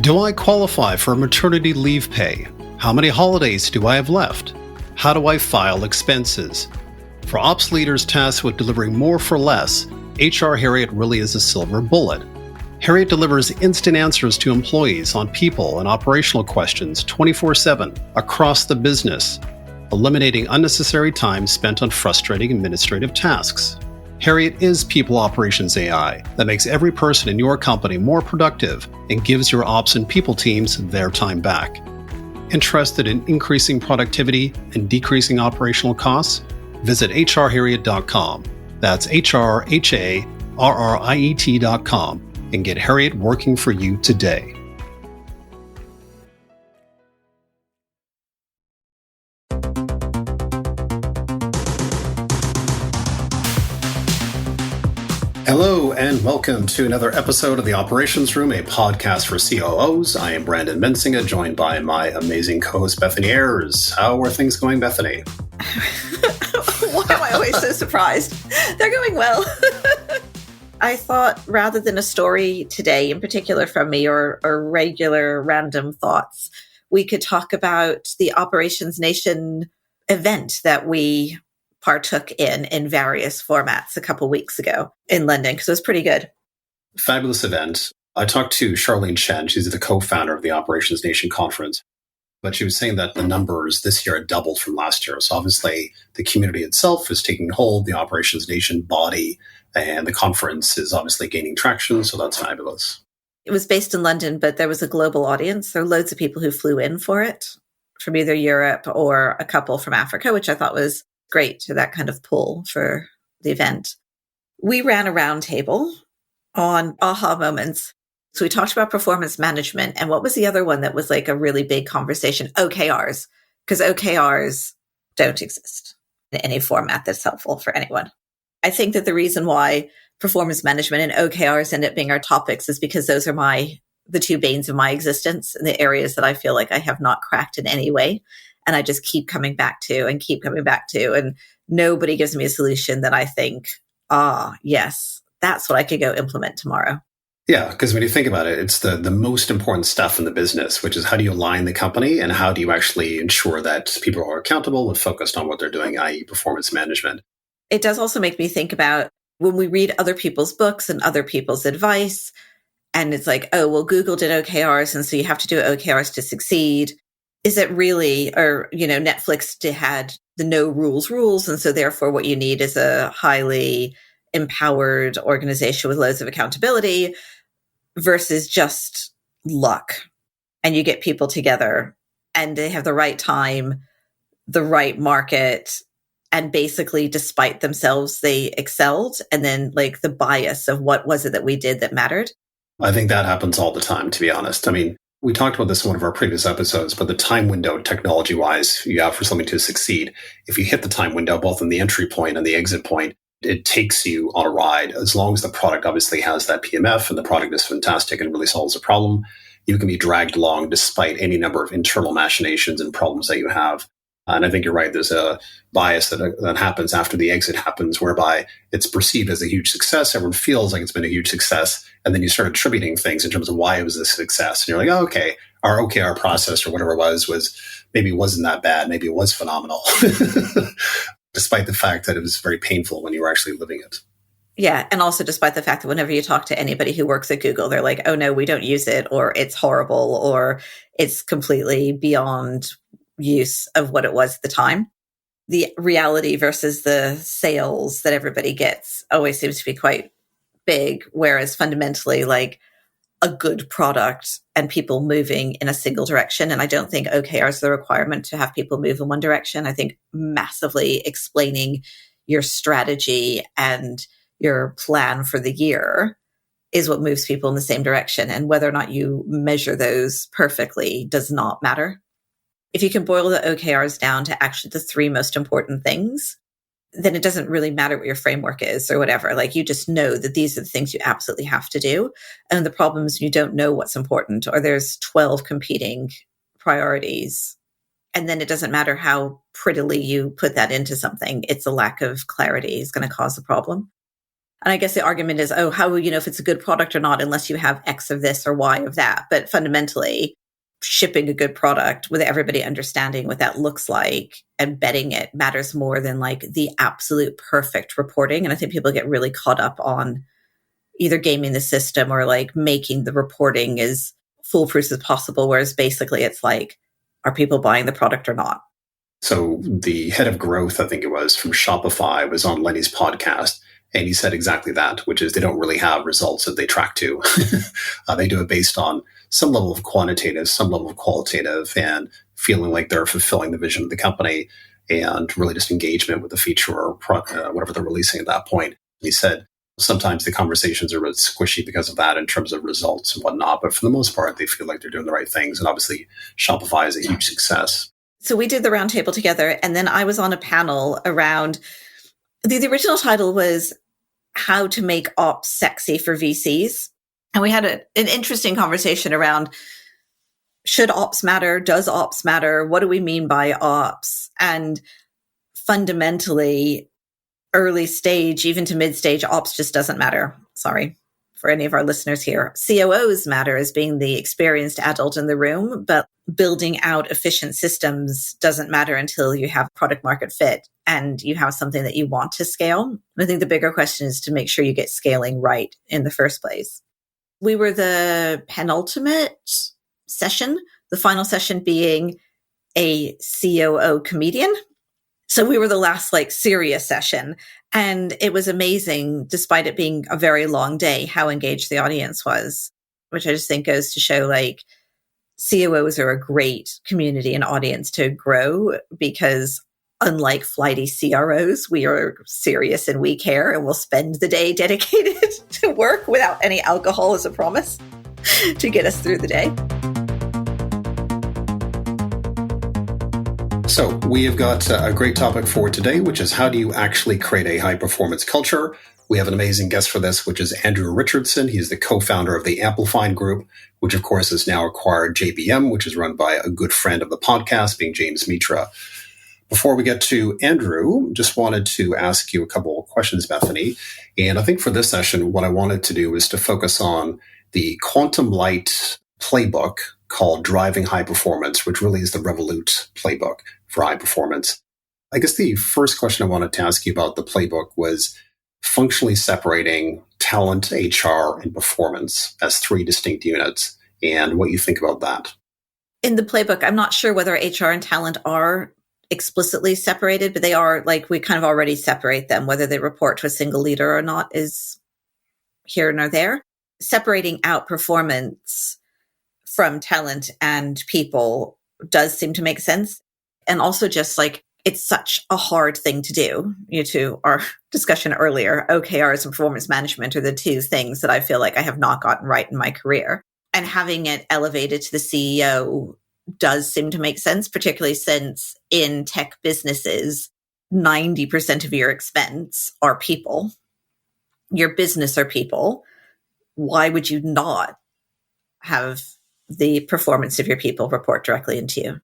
Do I qualify for maternity leave pay? How many holidays do I have left? How do I file expenses? For ops leaders tasked with delivering more for less, HR Harriet really is a silver bullet. Harriet delivers instant answers to employees on people and operational questions 24/7 across the business, eliminating unnecessary time spent on frustrating administrative tasks. Harriet is People Operations AI that makes every person in your company more productive and gives your ops and people teams their time back. Interested in increasing productivity and decreasing operational costs? Visit hrharriet.com. That's hrharriet.com and get Harriet working for you today. Hello and welcome to another episode of The Operations Room, a podcast for COOs. I am Brandon Mensinga, joined by my amazing co-host Bethany Ayers. How are things going, Bethany? Why am I always so surprised? They're going well. I thought rather than a story today, in particular from me, or regular random thoughts, we could talk about the Operations Nation event that we partook in various formats a couple weeks ago in London, because it was pretty good. Fabulous event. I talked to Charlene Chen. She's the co-founder of the Operations Nation conference. But she was saying that the numbers this year had doubled from last year. So obviously the community itself is taking hold, the Operations Nation body, and the conference is obviously gaining traction. So that's fabulous. It was based in London, but there was a global audience. There were loads of people who flew in for it from either Europe or a couple from Africa, which I thought was great to that kind of pull for the event. We ran a roundtable on aha moments. So we talked about performance management, and what was the other one that was like a really big conversation? OKRs, because OKRs don't exist in any format that's helpful for anyone. I think that the reason why performance management and OKRs end up being our topics is because those are the two banes of my existence and the areas that I feel like I have not cracked in any way. And I just keep coming back to. And nobody gives me a solution that I think, yes, that's what I could go implement tomorrow. Yeah, because when you think about it, it's the most important stuff in the business, which is how do you align the company and how do you actually ensure that people are accountable and focused on what they're doing, i.e. performance management. It does also make me think about when we read other people's books and other people's advice, and it's like, oh, well, Google did OKRs, and so you have to do OKRs to succeed. Is it really, or, Netflix had the no rules, and so therefore what you need is a highly empowered organization with loads of accountability versus just luck. And you get people together and they have the right time, the right market, and basically despite themselves, they excelled. And then like the bias of what was it that we did that mattered. I think that happens all the time, to be honest. I mean, we talked about this in one of our previous episodes, but the time window technology-wise you have for something to succeed, if you hit the time window, both in the entry point and the exit point, it takes you on a ride. As long as the product obviously has that PMF and the product is fantastic and really solves a problem, you can be dragged along despite any number of internal machinations and problems that you have. And I think you're right. There's a bias that happens after the exit happens, whereby it's perceived as a huge success. Everyone feels like it's been a huge success. And then you start attributing things in terms of why it was a success. And you're like, oh, okay, our OKR process or whatever it was maybe wasn't that bad. Maybe it was phenomenal, despite the fact that it was very painful when you were actually living it. Yeah. And also despite the fact that whenever you talk to anybody who works at Google, they're like, oh, no, we don't use it, or it's horrible, or it's completely beyond use of what it was at the time. The reality versus the sales that everybody gets always seems to be quite big, whereas fundamentally, like a good product and people moving in a single direction. And I don't think OKRs is the requirement to have people move in one direction. I think massively explaining your strategy and your plan for the year is what moves people in the same direction. And whether or not you measure those perfectly does not matter. If you can boil the OKRs down to actually the three most important things, then it doesn't really matter what your framework is or whatever. Like you just know that these are the things you absolutely have to do. And the problem is you don't know what's important, or there's 12 competing priorities. And then it doesn't matter how prettily you put that into something. It's a lack of clarity is going to cause the problem. And I guess the argument is, oh, how will you know if it's a good product or not unless you have X of this or Y of that? But fundamentally, shipping a good product with everybody understanding what that looks like and betting it matters more than like the absolute perfect reporting. And I think people get really caught up on either gaming the system or like making the reporting as foolproof as possible, whereas basically it's like, are people buying the product or not? So the head of growth, I think it was from Shopify, was on Lenny's podcast. And he said exactly that, which is they don't really have results that they track to. They do it based on some level of quantitative, some level of qualitative, and feeling like they're fulfilling the vision of the company and really just engagement with the feature or whatever they're releasing at that point. He said sometimes the conversations are a bit squishy because of that in terms of results and whatnot. But for the most part, they feel like they're doing the right things. And obviously, Shopify is a huge success. So we did the roundtable together, and then I was on a panel around the original title was How to Make Ops Sexy for VCs. And we had an interesting conversation around, should ops matter? Does ops matter? What do we mean by ops? And fundamentally, early stage, even to mid stage, ops just doesn't matter. Sorry for any of our listeners here. COOs matter as being the experienced adult in the room, but building out efficient systems doesn't matter until you have product market fit and you have something that you want to scale. I think the bigger question is to make sure you get scaling right in the first place. We were the penultimate session, the final session being a COO comedian. So we were the last like serious session, and it was amazing, despite it being a very long day, how engaged the audience was, which I just think goes to show like COOs are a great community and audience to grow because unlike flighty CROs, we are serious and we care and we'll spend the day dedicated to work without any alcohol as a promise to get us through the day. So we have got a great topic for today, which is how do you actually create a high-performance culture? We have an amazing guest for this, which is Andrew Richardson. He's the co-founder of the Amplifying Group, which of course has now acquired JBM, which is run by a good friend of the podcast, being James Mitra. Before we get to Andrew, just wanted to ask you a couple of questions, Bethany. And I think for this session, what I wanted to do is to focus on the Quantum Light playbook called Driving High Performance, which really is the Revolut playbook for high performance. I guess the first question I wanted to ask you about the playbook was functionally separating talent, HR, and performance as three distinct units, and what you think about that. In the playbook, I'm not sure whether HR and talent are explicitly separated, but they are, like, we kind of already separate them. Whether they report to a single leader or not is here nor there. Separating out performance from talent and people does seem to make sense. And also just like, it's such a hard thing to do. To our discussion earlier, OKRs and performance management are the two things that I feel like I have not gotten right in my career. And having it elevated to the CEO does seem to make sense, particularly since in tech businesses, 90% of your expense are people. Your business are people. Why would you not have the performance of your people report directly into you?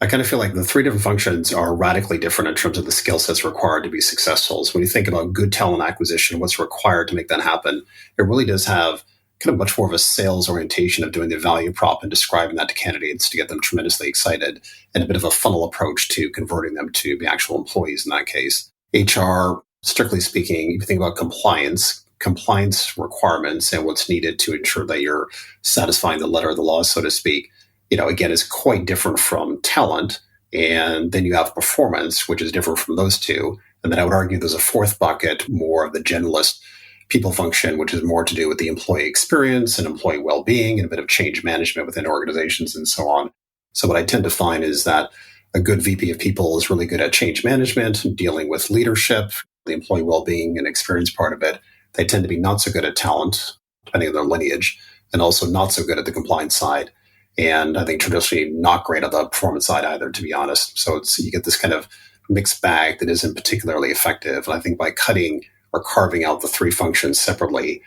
I kind of feel like the three different functions are radically different in terms of the skill sets required to be successful. So when you think about good talent acquisition, what's required to make that happen, it really does have kind of much more of a sales orientation of doing the value prop and describing that to candidates to get them tremendously excited, and a bit of a funnel approach to converting them to be actual employees in that case. HR, strictly speaking, if you think about compliance requirements and what's needed to ensure that you're satisfying the letter of the law, so to speak, again, is quite different from talent. And then you have performance, which is different from those two. And then I would argue there's a fourth bucket, more of the generalist people function, which is more to do with the employee experience and employee well-being and a bit of change management within organizations and so on. So what I tend to find is that a good VP of people is really good at change management, dealing with leadership, the employee well-being and experience part of it. They tend to be not so good at talent, depending on their lineage, and also not so good at the compliance side. And I think traditionally not great at the performance side either, to be honest. So you get this kind of mixed bag that isn't particularly effective. And I think by cutting or carving out the three functions separately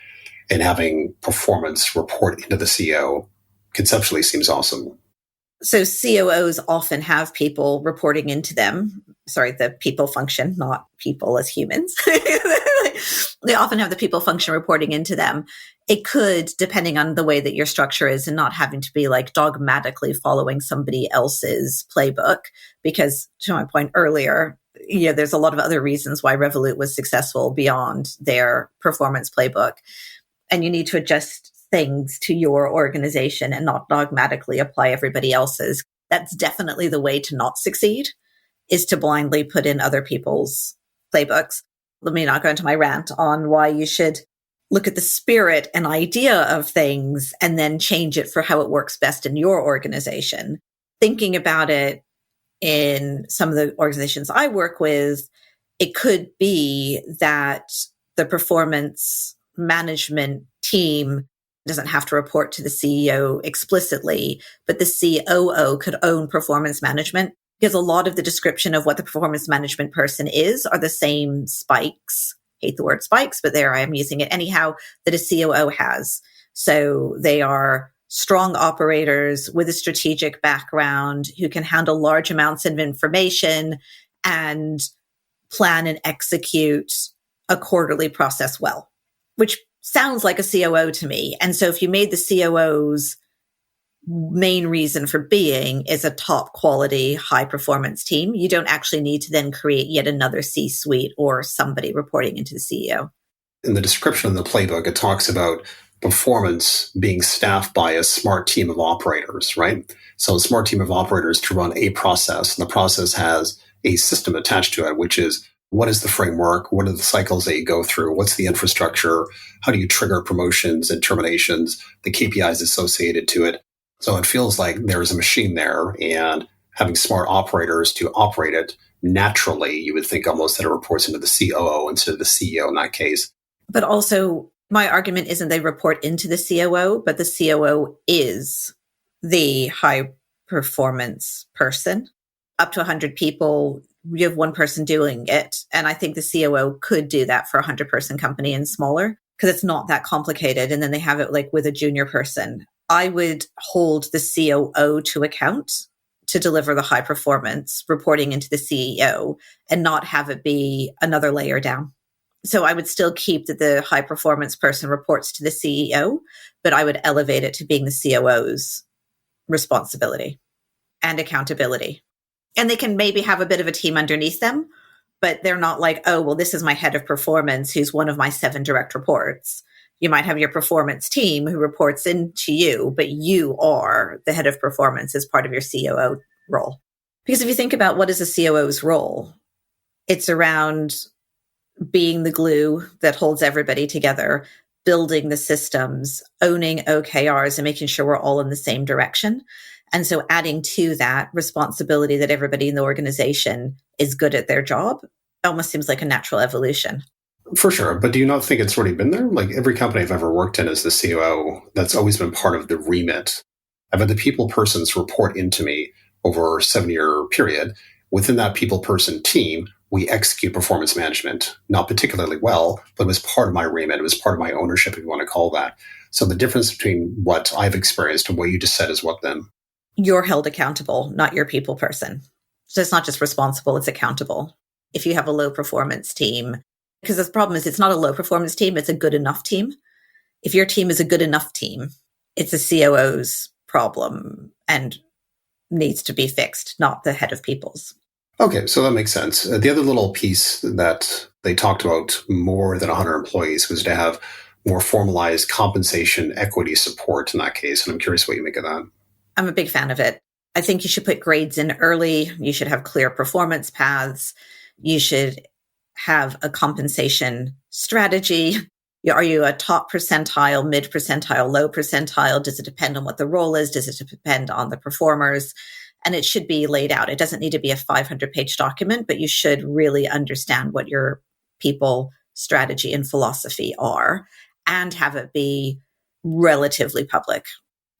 and having performance report into the CEO conceptually seems awesome. So COOs often have people reporting into them. Sorry, the people function, not people as humans. They often have the people function reporting into them. It could, depending on the way that your structure is, and not having to be like dogmatically following somebody else's playbook, because to my point earlier, there's a lot of other reasons why Revolut was successful beyond their performance playbook. And you need to adjust things to your organization and not dogmatically apply everybody else's. That's definitely the way to not succeed, is to blindly put in other people's playbooks. Let me not go into my rant on why you should look at the spirit and idea of things and then change it for how it works best in your organization. Thinking about it in some of the organizations I work with, it could be that the performance management team doesn't have to report to the CEO explicitly, but the COO could own performance management, because a lot of the description of what the performance management person is are the same spikes. Hate the word spikes, but there I am using it anyhow, that a COO has. So they are strong operators with a strategic background who can handle large amounts of information and plan and execute a quarterly process well, which sounds like a COO to me. And so if you made the COO's main reason for being is a top quality, high performance team, you don't actually need to then create yet another C-suite or somebody reporting into the CEO. In the description of the playbook, it talks about performance being staffed by a smart team of operators, right? So a smart team of operators to run a process, and the process has a system attached to it, which is, what is the framework? What are the cycles that you go through? What's the infrastructure? How do you trigger promotions and terminations? The KPIs associated to it. So it feels like there's a machine there, and having smart operators to operate it, naturally, you would think almost that it reports into the COO instead of the CEO in that case. But also, my argument isn't they report into the COO, but the COO is the high performance person. Up to 100 people, you have one person doing it. And I think the COO could do that for a 100-person company and smaller, because it's not that complicated. And then they have it like with a junior person. I would hold the COO to account to deliver the high performance reporting into the CEO, and not have it be another layer down. So I would still keep that the high performance person reports to the CEO, but I would elevate it to being the COO's responsibility and accountability. And they can maybe have a bit of a team underneath them, but they're not like, oh, well, this is my head of performance, who's one of my 7 direct reports. You might have your performance team who reports into you, but you are the head of performance as part of your COO role. Because if you think about what is a COO's role, it's around being the glue that holds everybody together, building the systems, owning OKRs, and making sure we're all in the same direction. And so adding to that responsibility that everybody in the organization is good at their job almost seems like a natural evolution. For sure. But do you not think it's already been there? Like every company I've ever worked in as the COO, that's always been part of the remit. I've had the people persons report into me over a 7-year period. Within that people person team, we execute performance management, not particularly well, but it was part of my remit. It was part of my ownership, if you want to call that. So the difference between what I've experienced and what you just said is what then? You're held accountable, not your people person. So it's not just responsible, it's accountable. If you have a low performance team, because the problem is it's not a low performance team, it's a good enough team. If your team is a good enough team, it's a COO's problem and needs to be fixed, not the head of people's. Okay, so that makes sense. The other little piece that they talked about more than 100 employees was to have more formalized compensation equity support in that case. And I'm curious what you make of that. I'm a big fan of it. I think you should put grades in early. You should have clear performance paths. You should have a compensation strategy. Are you a top percentile, mid percentile, low percentile? Does it depend on what the role is? Does it depend on the performers? And it should be laid out. It doesn't need to be a 500-page document, but you should really understand what your people strategy and philosophy are and have it be relatively public.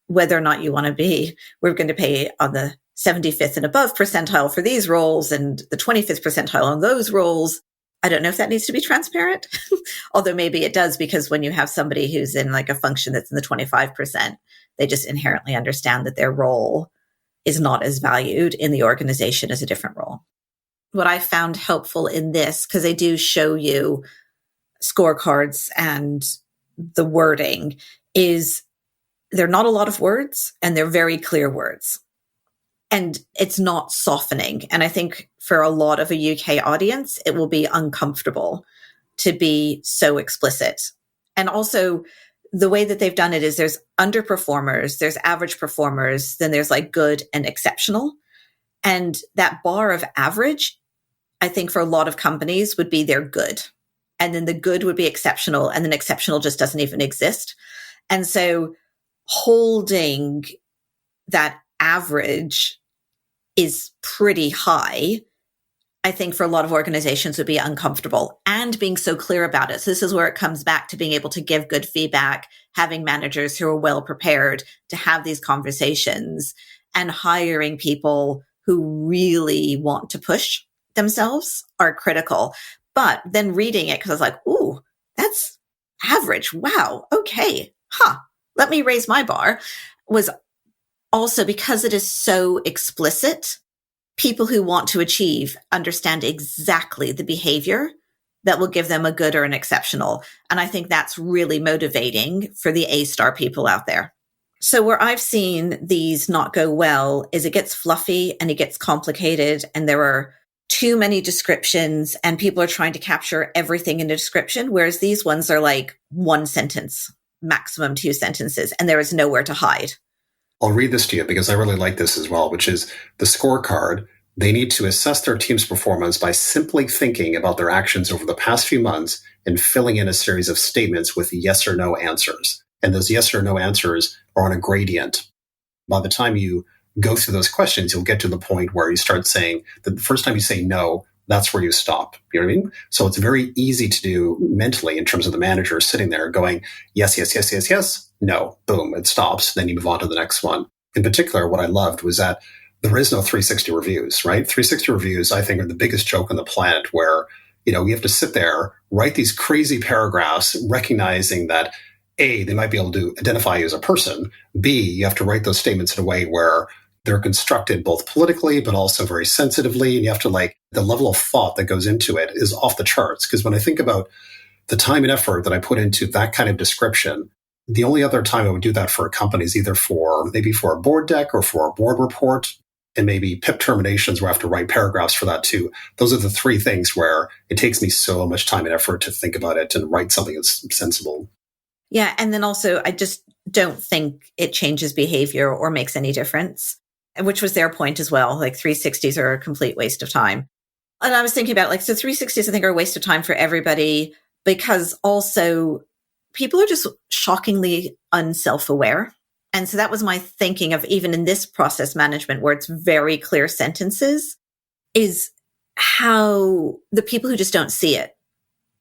Whether or not you want to be, we're going to pay on the 75th and above percentile for these roles and the 25th percentile on those roles. I don't know if that needs to be transparent, although maybe it does, because when you have somebody who's in like a function that's in the 25%, they just inherently understand that their role is not as valued in the organization as a different role. What I found helpful in this, because they do show you scorecards and the wording, is they're not a lot of words and they're very clear words. And it's not softening. And I think for a lot of a UK audience, it will be uncomfortable to be so explicit. And also, the way that they've done it is there's underperformers, there's average performers, then there's like good and exceptional. And that bar of average, I think for a lot of companies would be their good. And then the good would be exceptional, and then exceptional just doesn't even exist. And so holding that average is pretty high, I think for a lot of organizations would be uncomfortable, and being so clear about it. So this is where it comes back to being able to give good feedback, having managers who are well prepared to have these conversations, and hiring people who really want to push themselves are critical. But then reading it, because I was like, ooh, that's average. Wow. Okay. Let me raise my bar, was also because it is so explicit. People who want to achieve understand exactly the behavior that will give them a good or an exceptional. And I think that's really motivating for the A-star people out there. So where I've seen these not go well is it gets fluffy and it gets complicated, and there are too many descriptions and people are trying to capture everything in a description, whereas these ones are like one sentence, maximum 2 sentences, and there is nowhere to hide. I'll read this to you because I really like this as well, which is the scorecard. They need to assess their team's performance by simply thinking about their actions over the past few months and filling in a series of statements with yes or no answers. And those yes or no answers are on a gradient. By the time you go through those questions, you'll get to the point where you start saying that the first time you say no, that's where you stop. You know what I mean? So it's very easy to do mentally in terms of the manager sitting there going, yes, yes, yes, yes, yes, no, boom, it stops. Then you move on to the next one. In particular, what I loved was that there is no 360 reviews, right? 360 reviews, I think, are the biggest joke on the planet, where, you have to sit there, write these crazy paragraphs, recognizing that A, they might be able to identify you as a person. B, you have to write those statements in a way where they're constructed both politically, but also very sensitively. And you have to the level of thought that goes into it is off the charts. Because when I think about the time and effort that I put into that kind of description, the only other time I would do that for a company is either maybe for a board deck or for a board report, and maybe PIP terminations where I have to write paragraphs for that too. Those are the 3 things where it takes me so much time and effort to think about it and write something that's sensible. Yeah. And then also, I just don't think it changes behavior or makes any difference, which was their point as well. 360s are a complete waste of time. And I was thinking about so 360s, I think, are a waste of time for everybody, because also people are just shockingly unself-aware. And so that was my thinking of, even in this process management where it's very clear sentences, is how the people who just don't see it.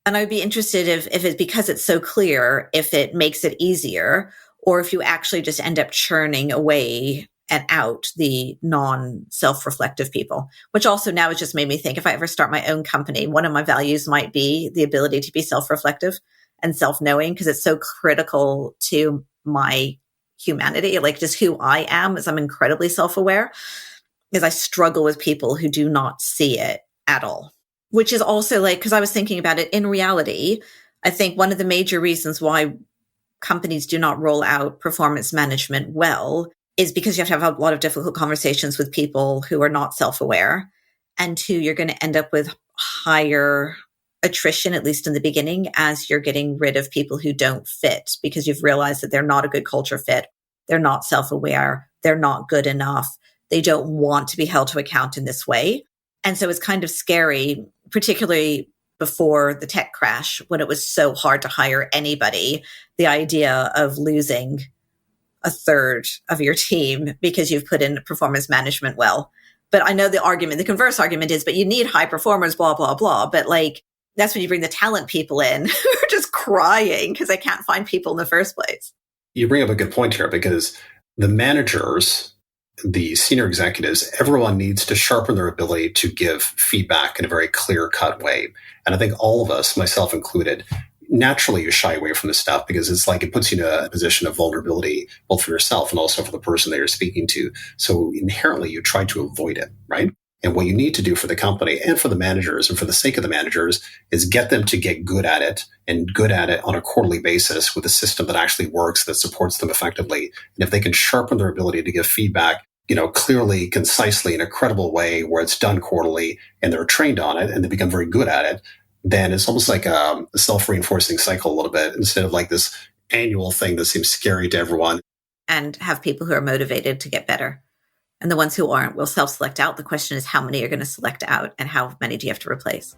And I'd be interested if it's because it's so clear, if it makes it easier, or if you actually just end up churning away and out the non-self-reflective people, which also now has just made me think, if I ever start my own company, one of my values might be the ability to be self-reflective and self-knowing, because it's so critical to my humanity, just who I am, is I'm incredibly self-aware, is I struggle with people who do not see it at all, which is also because I was thinking about it in reality, I think one of the major reasons why companies do not roll out performance management well is because you have to have a lot of difficult conversations with people who are not self-aware, and 2, you're going to end up with higher attrition, at least in the beginning, as you're getting rid of people who don't fit, because you've realized that they're not a good culture fit. They're not self-aware. They're not good enough. They don't want to be held to account in this way. And so it's kind of scary, particularly before the tech crash, when it was so hard to hire anybody, the idea of losing a third of your team because you've put in performance management well. But I know the converse argument is, but you need high performers, blah, blah, blah. But that's when you bring the talent people in who are just crying because they can't find people in the first place. You bring up a good point here, because the managers, the senior executives, everyone needs to sharpen their ability to give feedback in a very clear-cut way. And I think all of us, myself included, naturally you shy away from this stuff because it's like it puts you in a position of vulnerability, both for yourself and also for the person that you're speaking to. So inherently you try to avoid it, right? And what you need to do for the company and for the managers and for the sake of the managers is get them to get good at it and good at it on a quarterly basis with a system that actually works, that supports them effectively. And if they can sharpen their ability to give feedback, clearly, concisely, in a credible way where it's done quarterly and they're trained on it and they become very good at it, then it's almost like a self-reinforcing cycle a little bit instead of like this annual thing that seems scary to everyone. And have people who are motivated to get better. And the ones who aren't will self-select out. The question is how many you're going to select out and how many do you have to replace?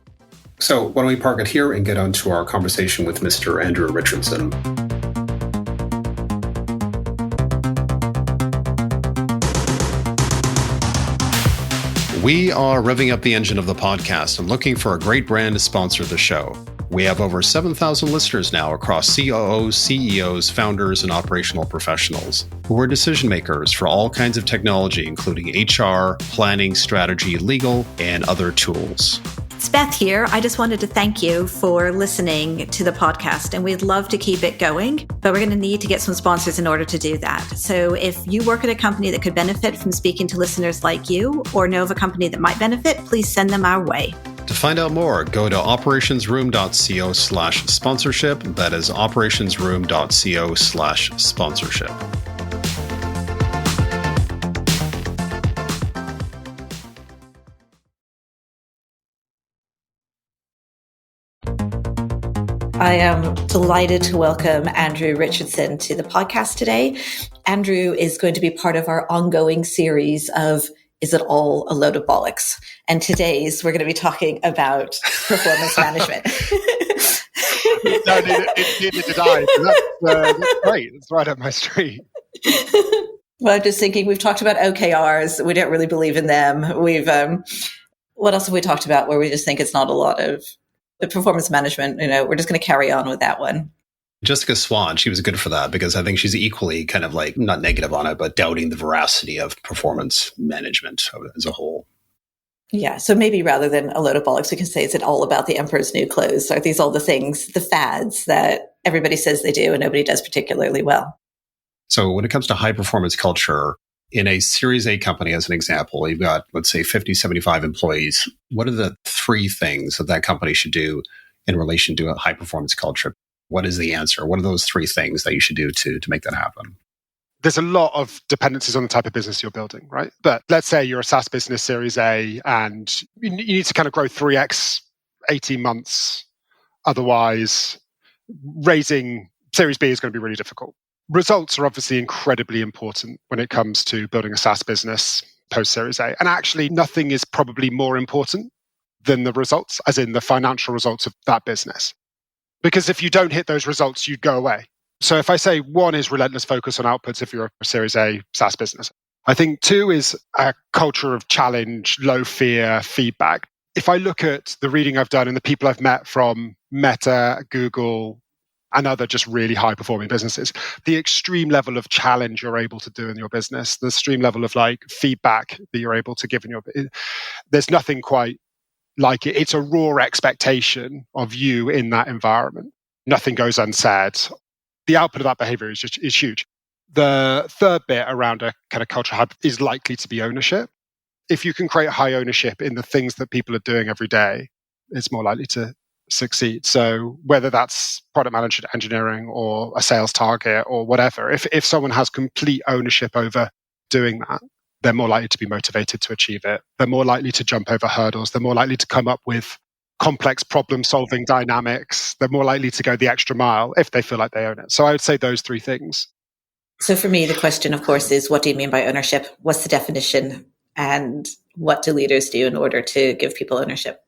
So why don't we park it here and get on to our conversation with Mr. Andrew Richardson. We are revving up the engine of the podcast and looking for a great brand to sponsor the show. We have over 7,000 listeners now across COOs, CEOs, founders, and operational professionals who are decision makers for all kinds of technology, including HR, planning, strategy, legal, and other tools. It's Beth here. I just wanted to thank you for listening to the podcast, and we'd love to keep it going, but we're going to need to get some sponsors in order to do that. So if you work at a company that could benefit from speaking to listeners like you or know of a company that might benefit, please send them our way. To find out more, go to operationsroom.co/sponsorship. That is operationsroom.co/sponsorship. I am delighted to welcome Andrew Richardson to the podcast today. Andrew is going to be part of our ongoing series of Is It All a Load of Bollocks? And today's we're going to be talking about performance management. No, neither did I. That's great. It's right up my street. Well, I'm just thinking we've talked about OKRs. We don't really believe in them. We've what else have we talked about where we just think it's not a lot of the performance management? We're just going to carry on with that one. Jessica Swan, she was good for that because I think she's equally kind of like not negative on it, but doubting the veracity of performance management as a whole. Yeah. So maybe rather than a load of bollocks, we can say, is it all about the emperor's new clothes? Are these all the things, the fads that everybody says they do and nobody does particularly well? So when it comes to high performance culture, in a Series A company, as an example, you've got, let's say, 50, 75 employees. What are the three things that company should do in relation to a high performance culture? What is the answer? What are those three things that you should do to make that happen? There's a lot of dependencies on the type of business you're building, right? But let's say you're a SaaS business, Series A, and you need to kind of grow 3x 18 months. Otherwise, raising Series B is going to be really difficult. Results are obviously incredibly important when it comes to building a SaaS business post-Series A. And actually, nothing is probably more important than the results, as in the financial results of that business. Because if you don't hit those results, you'd go away. So if I say one is relentless focus on outputs if you're a Series A SaaS business, I think two is a culture of challenge, low fear, feedback. If I look at the reading I've done and the people I've met from Meta, Google, and other just really high performing businesses, the extreme level of challenge you're able to do in your business, the extreme level of like feedback that you're able to give in there's nothing quite like it. It's a raw expectation of you in that environment. Nothing goes unsaid. The output of that behavior is huge. The third bit around a kind of culture hub is likely to be ownership. If you can create high ownership in the things that people are doing every day, it's more likely to succeed. So whether that's product management, engineering, or a sales target or whatever, if someone has complete ownership over doing that, they're more likely to be motivated to achieve it. They're more likely to jump over hurdles. They're more likely to come up with complex problem-solving dynamics. They're more likely to go the extra mile if they feel like they own it. So I would say those three things. So for me, the question, of course, is what do you mean by ownership? What's the definition? And what do leaders do in order to give people ownership?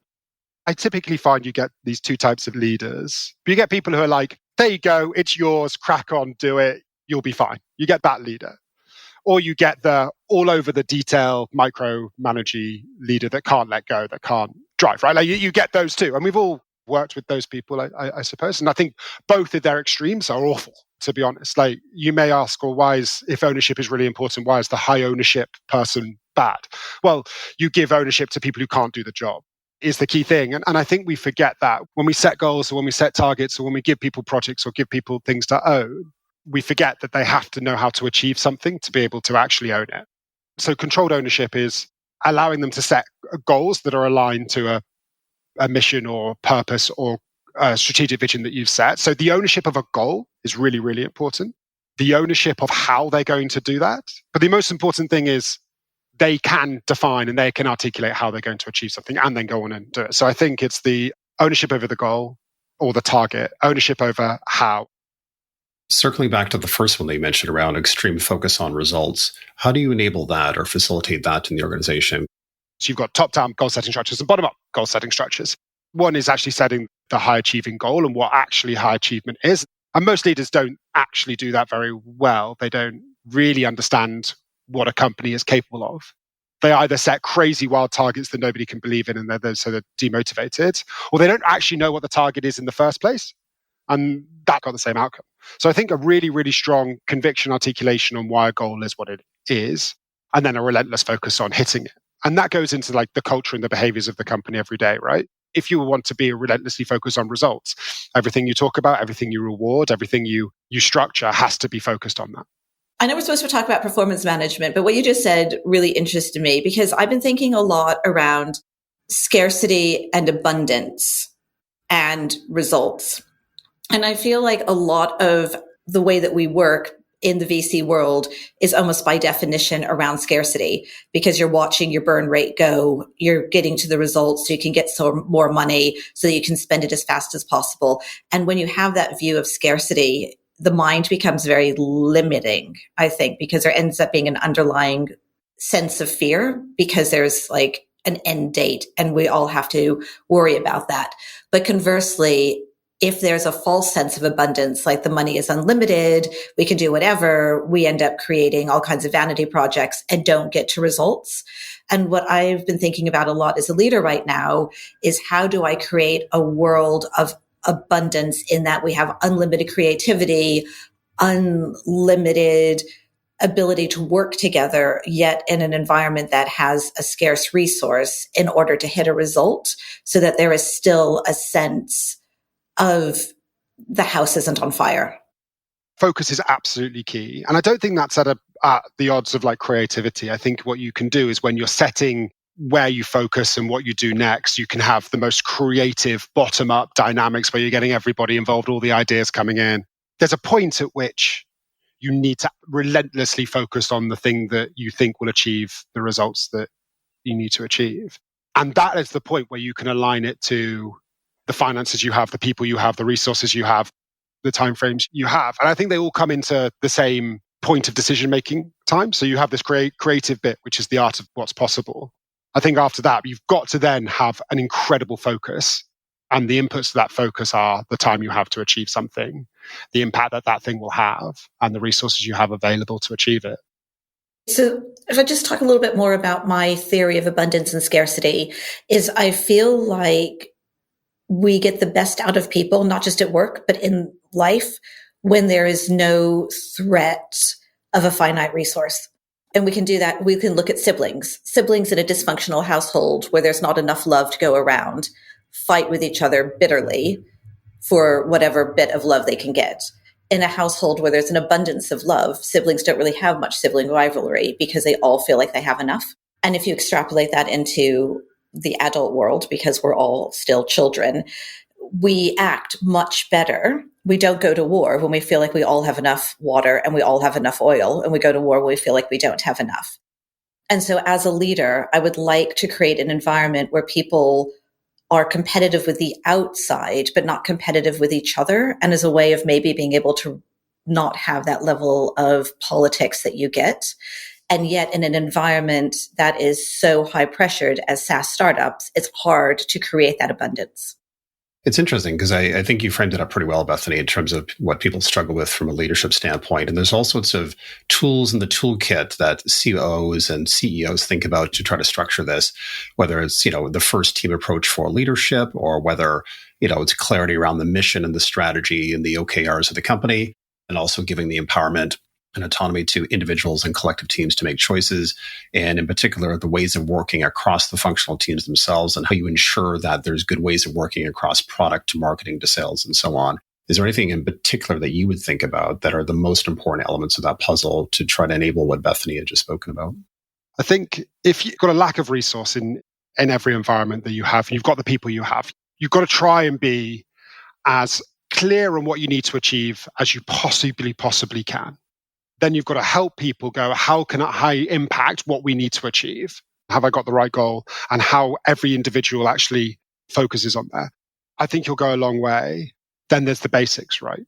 I typically find you get these two types of leaders. You get people who are like, there you go, it's yours, crack on, do it, you'll be fine. You get that leader. Or you get the all over the detail micromanagey leader that can't let go, that can't drive, right? Like you get those two. And we've all worked with those people, I suppose. And I think both of their extremes are awful, to be honest. Like you may ask, well, if ownership is really important, why is the high ownership person bad? Well, you give ownership to people who can't do the job. is the key thing. And I think we forget that when we set goals or when we set targets or when we give people projects or give people things to own, we forget that they have to know how to achieve something to be able to actually own it. So controlled ownership is allowing them to set goals that are aligned to a mission or purpose or a strategic vision that you've set. So the ownership of a goal is really, really important. The ownership of how they're going to do that. But the most important thing is they can define and they can articulate how they're going to achieve something and then go on and do it. So I think it's the ownership over the goal or the target, ownership over how. Circling back to the first one that you mentioned around extreme focus on results, how do you enable that or facilitate that in the organization? So you've got top-down goal-setting structures and bottom-up goal-setting structures. One is actually setting the high-achieving goal and what actually high achievement is. And most leaders don't actually do that very well. They don't really understand what a company is capable of. They either set crazy wild targets that nobody can believe in and they're demotivated, or they don't actually know what the target is in the first place. And that got the same outcome. So I think a really, really strong conviction articulation on why a goal is what it is, and then a relentless focus on hitting it. And that goes into like the culture and the behaviors of the company every day, right? If you want to be relentlessly focused on results, everything you talk about, everything you reward, everything you structure has to be focused on that. I know we're supposed to talk about performance management, but what you just said really interested me because I've been thinking a lot around scarcity and abundance and results. And I feel like a lot of the way that we work in the VC world is almost by definition around scarcity because you're watching your burn rate go, you're getting to the results so you can get some more money so that you can spend it as fast as possible. And when you have that view of scarcity, the mind becomes very limiting, I think, because there ends up being an underlying sense of fear because there's like an end date and we all have to worry about that. But conversely, if there's a false sense of abundance, like the money is unlimited, we can do whatever, we end up creating all kinds of vanity projects and don't get to results. And what I've been thinking about a lot as a leader right now is how do I create a world of abundance in that we have unlimited creativity, unlimited ability to work together, yet in an environment that has a scarce resource in order to hit a result so that there is still a sense of the house isn't on fire. Focus is absolutely key. And I don't think that's at the odds of like creativity. I think what you can do is when you're setting where you focus and what you do next, you can have the most creative bottom-up dynamics where you're getting everybody involved, all the ideas coming in. There's a point at which you need to relentlessly focus on the thing that you think will achieve the results that you need to achieve. And that is the point where you can align it to the finances you have, the people you have, the resources you have, the timeframes you have. And I think they all come into the same point of decision-making time. So you have this creative bit, which is the art of what's possible. I think after that, you've got to then have an incredible focus. And the inputs to that focus are the time you have to achieve something, the impact that that thing will have, and the resources you have available to achieve it. So if I just talk a little bit more about my theory of abundance and scarcity, is I feel like we get the best out of people, not just at work, but in life, when there is no threat of a finite resource. And we can do that. We can look at siblings in a dysfunctional household where there's not enough love to go around, fight with each other bitterly for whatever bit of love they can get. In a household where there's an abundance of love, siblings don't really have much sibling rivalry because they all feel like they have enough. And if you extrapolate that into the adult world, because we're all still children, we act much better. We don't go to war when we feel like we all have enough water and we all have enough oil, and we go to war when we feel like we don't have enough. And so as a leader, I would like to create an environment where people are competitive with the outside, but not competitive with each other. And as a way of maybe being able to not have that level of politics that you get. And yet in an environment that is so high pressured as SaaS startups, it's hard to create that abundance. It's interesting because I think you framed it up pretty well, Bethany, in terms of what people struggle with from a leadership standpoint. And there's all sorts of tools in the toolkit that COOs and CEOs think about to try to structure this, whether it's, the first team approach for leadership or whether, it's clarity around the mission and the strategy and the OKRs of the company, and also giving the empowerment and autonomy to individuals and collective teams to make choices, and in particular, the ways of working across the functional teams themselves and how you ensure that there's good ways of working across product to marketing to sales and so on. Is there anything in particular that you would think about that are the most important elements of that puzzle to try to enable what Bethany had just spoken about? I think if you've got a lack of resource in every environment that you have, and you've got the people you have, you've got to try and be as clear on what you need to achieve as you possibly can. Then you've got to help people go, how can I impact what we need to achieve? Have I got the right goal? And how every individual actually focuses on that. I think you'll go a long way. Then there's the basics, right?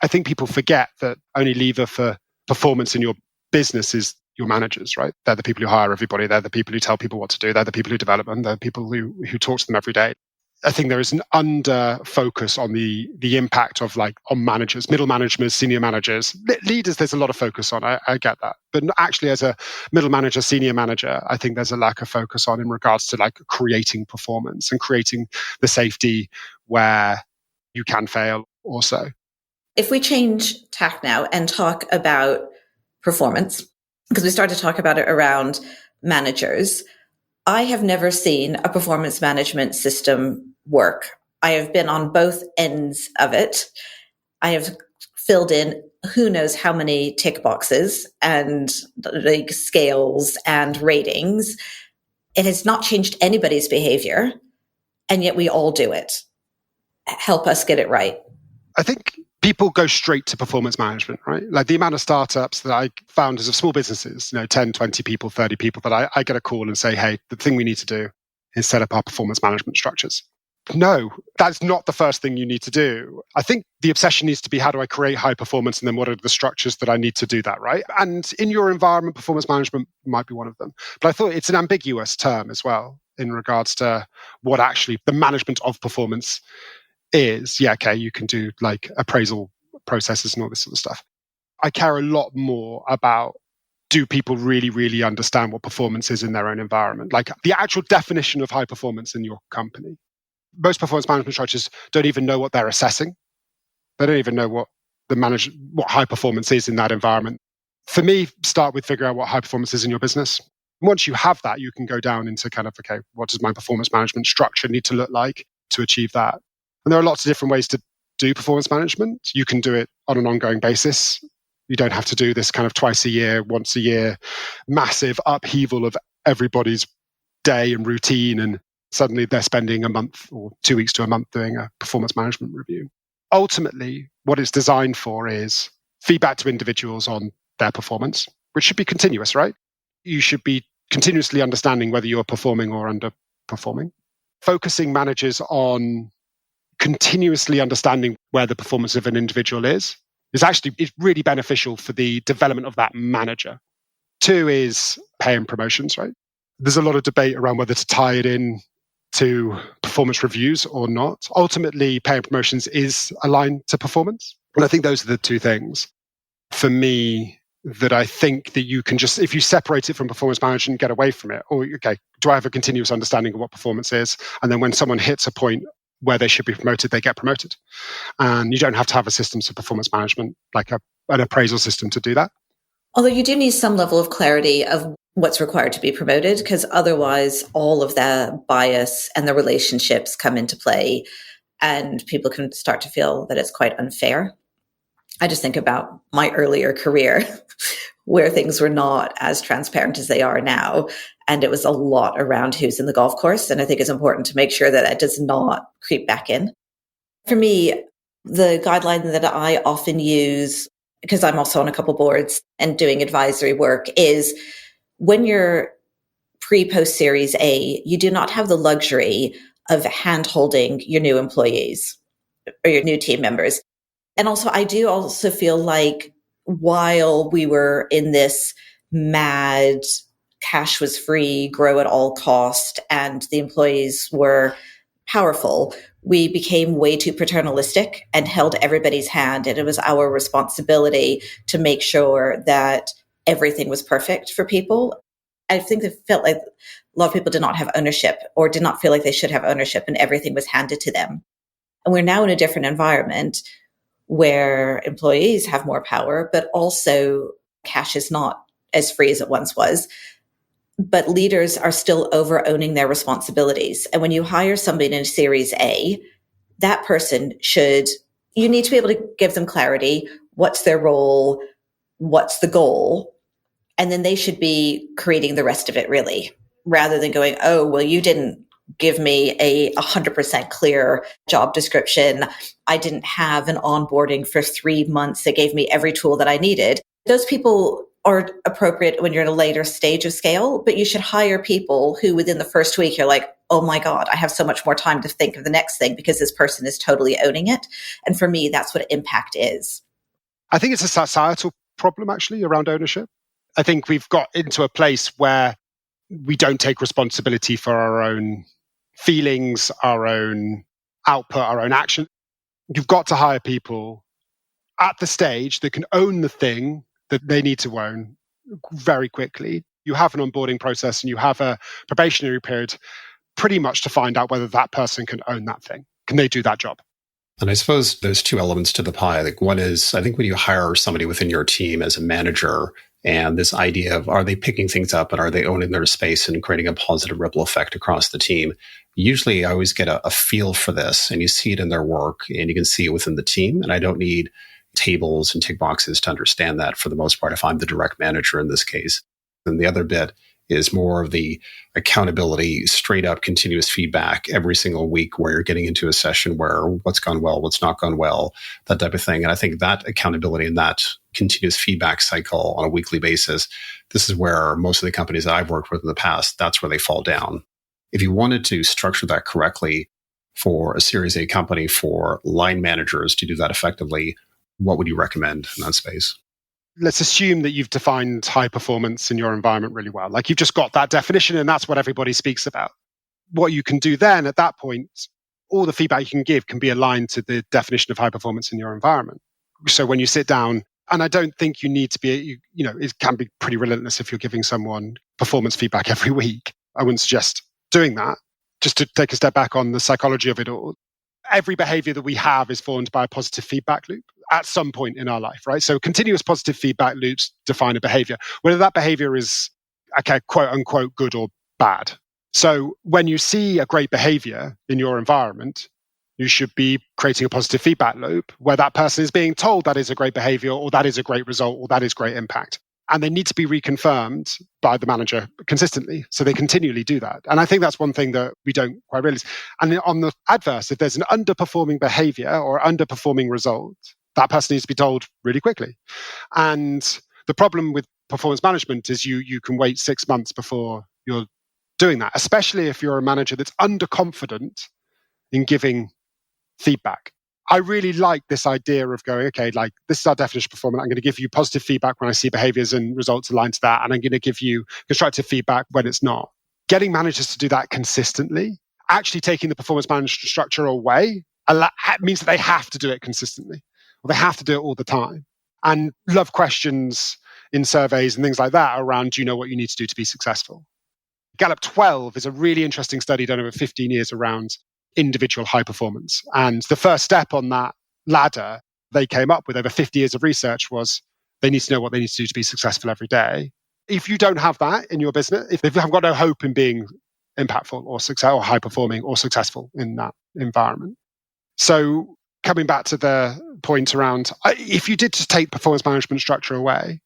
I think people forget that only lever for performance in your business is your managers, right? They're the people who hire everybody. They're the people who tell people what to do. They're the people who develop them. They're the people who talk to them every day. I think there is an under focus on the impact of on managers, middle managers, senior managers, leaders. There's a lot of focus on. I get that, but actually, as a middle manager, senior manager, I think there's a lack of focus on in regards to creating performance and creating the safety where you can fail. Also, if we change tack now and talk about performance, because we started to talk about it around managers. I have never seen a performance management system work. I have been on both ends of it. I have filled in who knows how many tick boxes and scales and ratings. It has not changed anybody's behavior, and yet we all do it. Help us get it right. I think people go straight to performance management, right? The amount of startups that I found as of small businesses, 10, 20 people, 30 people, that I get a call and say, hey, the thing we need to do is set up our performance management structures. No, that's not the first thing you need to do. I think the obsession needs to be, how do I create high performance? And then what are the structures that I need to do that, right? And in your environment, performance management might be one of them. But I thought it's an ambiguous term as well in regards to what actually the management of performance is. Yeah, okay, you can do appraisal processes and all this sort of stuff. I care a lot more about, do people really, really understand what performance is in their own environment? The actual definition of high performance in your company. Most performance management structures don't even know what they're assessing. They don't even know what high performance is in that environment. For me, start with figuring out what high performance is in your business. Once you have that, you can go down into okay, what does my performance management structure need to look like to achieve that? And there are lots of different ways to do performance management. You can do it on an ongoing basis. You don't have to do this twice a year, once a year, massive upheaval of everybody's day and routine. And suddenly they're spending a month or 2 weeks to a month doing a performance management review. Ultimately, what it's designed for is feedback to individuals on their performance, which should be continuous, right? You should be continuously understanding whether you're performing or underperforming. Focusing managers on continuously understanding where the performance of an individual is really beneficial for the development of that manager. 2 is pay and promotions, right? There's a lot of debate around whether to tie it in to performance reviews or not. Ultimately, pay and promotions is aligned to performance. And I think those are the 2 things for me that I think that you can just, if you separate it from performance management, get away from it. Or, okay, do I have a continuous understanding of what performance is? And then when someone hits a point where they should be promoted, they get promoted. And you don't have to have a system for performance management, an appraisal system to do that. Although you do need some level of clarity of what's required to be promoted, because otherwise all of the bias and the relationships come into play and people can start to feel that it's quite unfair. I just think about my earlier career where things were not as transparent as they are now. And it was a lot around who's in the golf course. And I think it's important to make sure that that does not creep back in. For me, the guideline that I often use, because I'm also on a couple boards and doing advisory work, is when you're pre-post Series A, you do not have the luxury of hand-holding your new employees or your new team members. And also, I do also feel like while we were in this mad cash was free, grow at all cost, and the employees were powerful, we became way too paternalistic and held everybody's hand. And it was our responsibility to make sure that everything was perfect for people. I think it felt like a lot of people did not have ownership or did not feel like they should have ownership, and everything was handed to them. And we're now in a different environment where employees have more power, but also cash is not as free as it once was. But leaders are still over owning their responsibilities. And when you hire somebody in a Series A, that person you need to be able to give them clarity. What's their role? What's the goal? And then they should be creating the rest of it, really, rather than going, oh, well, you didn't give me a 100% clear job description. I didn't have an onboarding for 3 months that gave me every tool that I needed. Those people are appropriate when you're in a later stage of scale, but you should hire people who within the first week, you're like, oh my God, I have so much more time to think of the next thing because this person is totally owning it. And for me, that's what impact is. I think it's a societal problem, actually, around ownership. I think we've got into a place where we don't take responsibility for our own feelings, our own output, our own action. You've got to hire people at the stage that can own the thing that they need to own very quickly. You have an onboarding process and you have a probationary period pretty much to find out whether that person can own that thing. Can they do that job? And I suppose there's two elements to the pie. Like one is, I think when you hire somebody within your team as a manager, and this idea of are they picking things up and are they owning their space and creating a positive ripple effect across the team? Usually I always get a feel for this, and you see it in their work and you can see it within the team. And I don't need tables and tick boxes to understand that for the most part if I'm the direct manager in this case. And the other bit is more of the accountability, straight up continuous feedback every single week where you're getting into a session where what's gone well, what's not gone well, that type of thing. And I think that accountability and that continuous feedback cycle on a weekly basis, this is where most of the companies that I've worked with in the past, that's where they fall down. If you wanted to structure that correctly for a Series A company, for line managers to do that effectively, what would you recommend in that space? Let's assume that you've defined high performance in your environment really well. Like you've just got that definition and that's what everybody speaks about. What you can do then at that point, all the feedback you can give can be aligned to the definition of high performance in your environment. So when you sit down, and I don't think you need to be, it can be pretty relentless if you're giving someone performance feedback every week. I wouldn't suggest doing that. Just to take a step back on the psychology of it all. Every behavior that we have is formed by a positive feedback loop at some point in our life, right? So continuous positive feedback loops define a behavior, whether that behavior is, okay, quote unquote, good or bad. So when you see a great behavior in your environment, you should be creating a positive feedback loop where that person is being told that is a great behavior or that is a great result or that is great impact. And they need to be reconfirmed by the manager consistently. So they continually do that. And I think that's one thing that we don't quite realize. And on the adverse, if there's an underperforming behavior or underperforming result, that person needs to be told really quickly. And the problem with performance management is you can wait 6 months before you're doing that, especially if you're a manager that's underconfident in giving feedback. I really like this idea of going, okay, like this is our definition of performance. I'm going to give you positive feedback when I see behaviors and results aligned to that. And I'm going to give you constructive feedback when it's not. Getting managers to do that consistently, actually taking the performance management structure away, means that they have to do it consistently, or they have to do it all the time. And love questions in surveys and things like that around, do you know what you need to do to be successful? Gallup 12 is a really interesting study done over 15 years around individual high performance. And the first step on that ladder they came up with over 50 years of research was they need to know what they need to do to be successful every day. If you don't have that in your business, if you haven't got no hope in being impactful or success or high performing or successful in that environment. So coming back to the point around, if you did just take performance management structure away,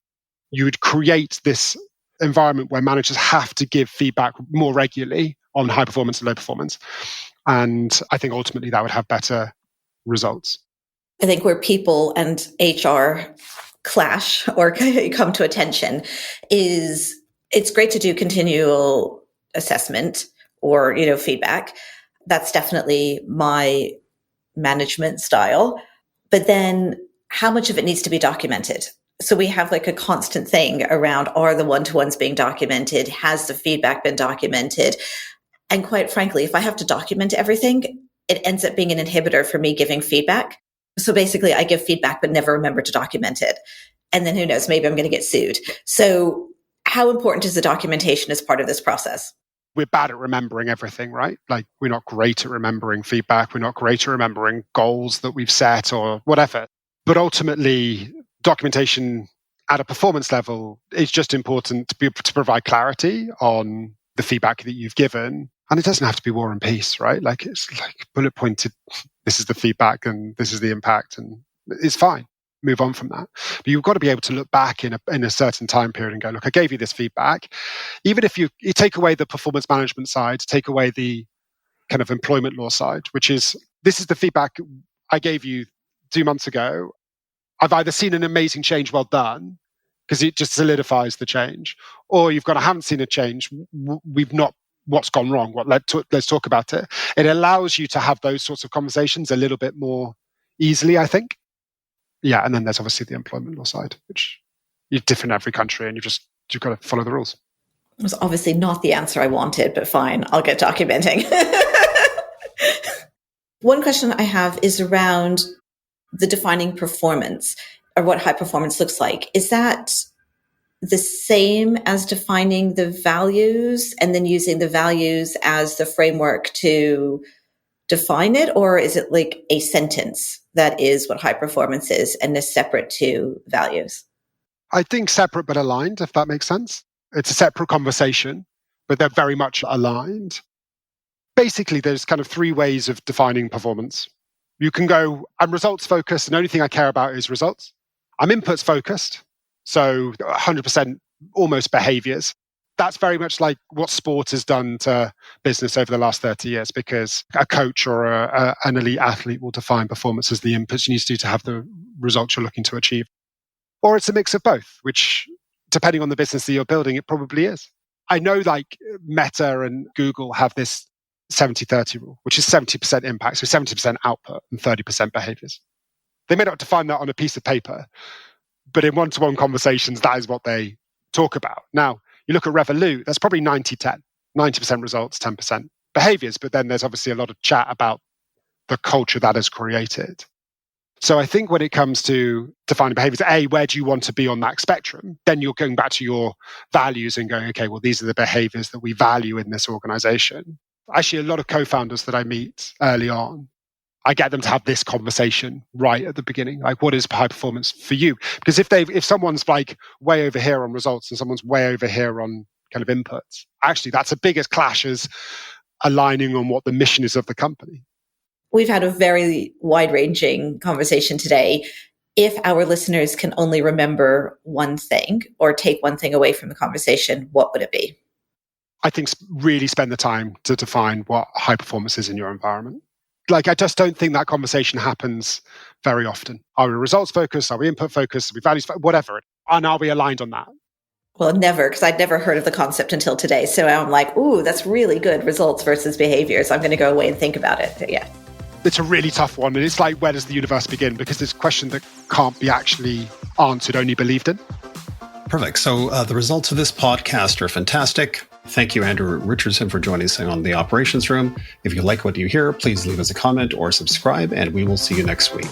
you would create this environment where managers have to give feedback more regularly on high performance and low performance. And I think ultimately that would have better results. I think where people and HR clash or come to attention is it's great to do continual assessment or, feedback. That's definitely my management style. But then how much of it needs to be documented? So we have like a constant thing around, are the one-to-ones being documented? Has the feedback been documented? And quite frankly, if I have to document everything, it ends up being an inhibitor for me giving feedback. So basically I give feedback, but never remember to document it. And then who knows, maybe I'm going to get sued. So how important is the documentation as part of this process? We're bad at remembering everything, right? Like we're not great at remembering feedback. We're not great at remembering goals that we've set or whatever. But ultimately, documentation at a performance level, it's just important to be able to provide clarity on the feedback that you've given. And it doesn't have to be war and peace, right? Like it's like bullet pointed, this is the feedback and this is the impact, and it's fine. Move on from that. But you've got to be able to look back in a certain time period and go, look, I gave you this feedback. Even if you take away the performance management side, take away the kind of employment law side, which is, this is the feedback I gave you 2 months ago. I've either seen an amazing change, well done, because it just solidifies the change, or you've got, I haven't seen a change. We've not, what's gone wrong? Let's talk about it. It allows you to have those sorts of conversations a little bit more easily, I think. Yeah, and then there's obviously the employment law side, which is different in every country, and you've got to follow the rules. It was obviously not the answer I wanted, but fine, I'll get documenting. One question I have is around the defining performance, or what high performance looks like. Is that the same as defining the values and then using the values as the framework to define it? Or is it like a sentence that is what high performance is and is separate to values? I think separate but aligned, if that makes sense. It's a separate conversation, but they're very much aligned. Basically, there's kind of 3 ways of defining performance. You can go, I'm results focused, and the only thing I care about is results. I'm inputs focused, so 100% almost behaviours. That's very much like what sport has done to business over the last 30 years, because a coach or an elite athlete will define performance as the inputs you need to do to have the results you're looking to achieve. Or it's a mix of both, which, depending on the business that you're building, it probably is. I know like Meta and Google have this 70-30 rule, which is 70% impact, so 70% output and 30% behaviors. They may not define that on a piece of paper, but in one-to-one conversations, that is what they talk about. Now, you look at Revolut, that's probably 90-10, 90% results, 10% behaviors, but then there's obviously a lot of chat about the culture that is created. So I think when it comes to defining behaviors, A, where do you want to be on that spectrum? Then you're going back to your values and going, okay, well, these are the behaviors that we value in this organization. Actually, a lot of co-founders that I meet early on, I get them to have this conversation right at the beginning. Like, what is high performance for you? Because if someone's like way over here on results and someone's way over here on kind of inputs, actually, that's the biggest clash as aligning on what the mission is of the company. We've had a very wide-ranging conversation today. If our listeners can only remember one thing or take one thing away from the conversation, what would it be? I think really spend the time to define what high performance is in your environment. Like, I just don't think that conversation happens very often. Are we results focused? Are we input focused? Are we values focused? Whatever. And are we aligned on that? Well, never, because I'd never heard of the concept until today. So I'm like, ooh, that's really good. Results versus behaviors. I'm going to go away and think about it. But yeah. It's a really tough one. And it's like, where does the universe begin? Because it's a question that can't be actually answered, only believed in. Perfect. So the results of this podcast are fantastic. Thank you, Andrew Richardson, for joining us on the Operations Room. If you like what you hear, please leave us a comment or subscribe, and we will see you next week.